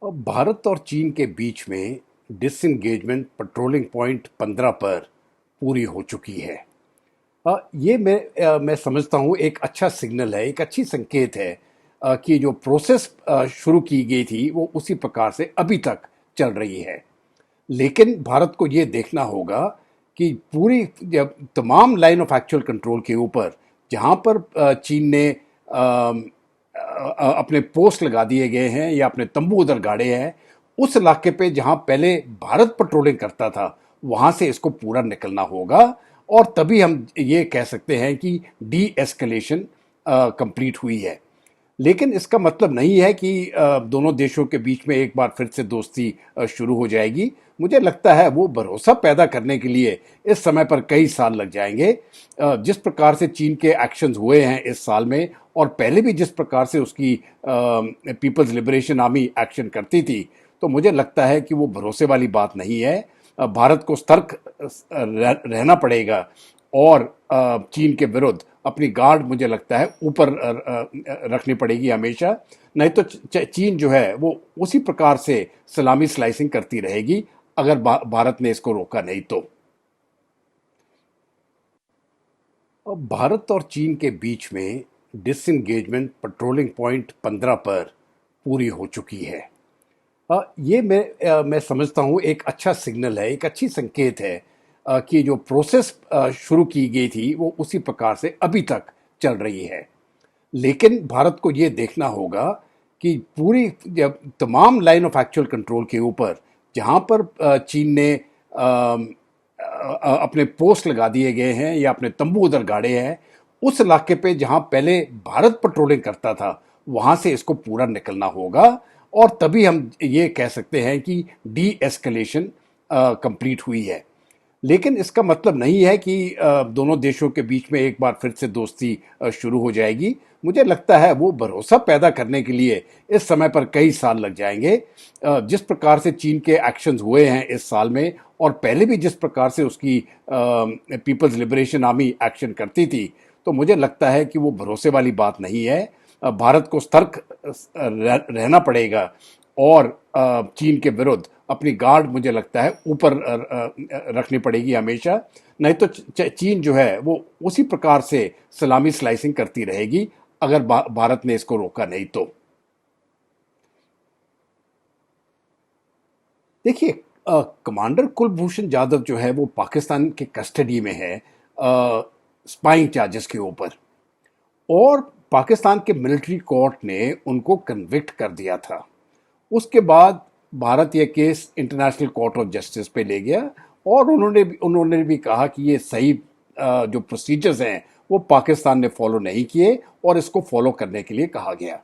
अब भारत और चीन के बीच में डिसएंगेजमेंट पेट्रोलिंग पॉइंट 15 पर पूरी हो चुकी है। ये मैं समझता हूँ एक अच्छा सिग्नल है, एक अच्छी संकेत है कि जो प्रोसेस शुरू की गई थी वो उसी प्रकार से अभी तक चल रही है। लेकिन भारत को ये देखना होगा कि पूरी जब तमाम लाइन ऑफ एक्चुअल कंट्रोल के ऊपर जहाँ पर चीन ने अपने पोस्ट लगा दिए गए हैं या अपने तंबू उधर गाड़े हैं, उस इलाके पे जहाँ पहले भारत पेट्रोलिंग करता था वहाँ से इसको पूरा निकलना होगा। और तभी हम ये कह सकते हैं कि डी एस्केलेशन कंप्लीट हुई है। लेकिन इसका मतलब नहीं है कि दोनों देशों के बीच में एक बार फिर से दोस्ती शुरू हो जाएगी। मुझे लगता है वो भरोसा पैदा करने के लिए इस समय पर कई साल लग जाएंगे। जिस प्रकार से चीन के एक्शंस हुए हैं इस साल में और पहले भी जिस प्रकार से उसकी पीपल्स लिबरेशन आर्मी एक्शन करती थी, तो मुझे लगता है कि वो भरोसे वाली बात नहीं है। भारत को सतर्क रहना पड़ेगा और चीन के विरुद्ध अपनी गार्ड मुझे लगता है ऊपर रखनी पड़ेगी हमेशा। नहीं तो चीन जो है वो उसी प्रकार से सलामी स्लाइसिंग करती रहेगी अगर भारत ने इसको रोका नहीं तो। अब भारत और चीन के बीच में डिसएंगेजमेंट पेट्रोलिंग पॉइंट 15 पर पूरी हो चुकी है। ये मैं समझता हूँ एक अच्छा सिग्नल है, एक अच्छी संकेत है कि जो प्रोसेस शुरू की गई थी वो उसी प्रकार से अभी तक चल रही है। लेकिन भारत को ये देखना होगा कि पूरी जब तमाम लाइन ऑफ एक्चुअल कंट्रोल के ऊपर जहाँ पर चीन ने अपने पोस्ट लगा दिए गए हैं या अपने तंबू उधर गाड़े हैं, उस इलाके पे जहाँ पहले भारत पेट्रोलिंग करता था वहाँ से इसको पूरा निकलना होगा। और तभी हम ये कह सकते हैं कि डी एस्केलेशन कंप्लीट हुई है। लेकिन इसका मतलब नहीं है कि दोनों देशों के बीच में एक बार फिर से दोस्ती शुरू हो जाएगी। मुझे लगता है वो भरोसा पैदा करने के लिए इस समय पर कई साल लग जाएंगे। जिस प्रकार से चीन के एक्शंस हुए हैं इस साल में और पहले भी जिस प्रकार से उसकी पीपल्स लिबरेशन आर्मी एक्शन करती थी, तो मुझे लगता है कि वो भरोसे वाली बात नहीं है। भारत को सतर्क रहना पड़ेगा और चीन के विरुद्ध अपनी गार्ड मुझे लगता है ऊपर रखनी पड़ेगी हमेशा। नहीं तो चीन जो है वो उसी प्रकार से सलामी स्लाइसिंग करती रहेगी अगर भारत ने इसको रोका नहीं तो। देखिए, कमांडर कुलभूषण जाधव जो है वो पाकिस्तान के कस्टडी में है स्पाइंग चार्जेस के ऊपर। और पाकिस्तान के मिलिट्री कोर्ट ने उनको कन्विक्ट कर दिया था। उसके बाद भारत ये case international court of justice पे ले गया और उन्होंने भी कहा कि ये सही जो प्रोसीजर्स हैं वो पाकिस्तान ने फॉलो नहीं किए और इसको फॉलो करने के लिए कहा गया।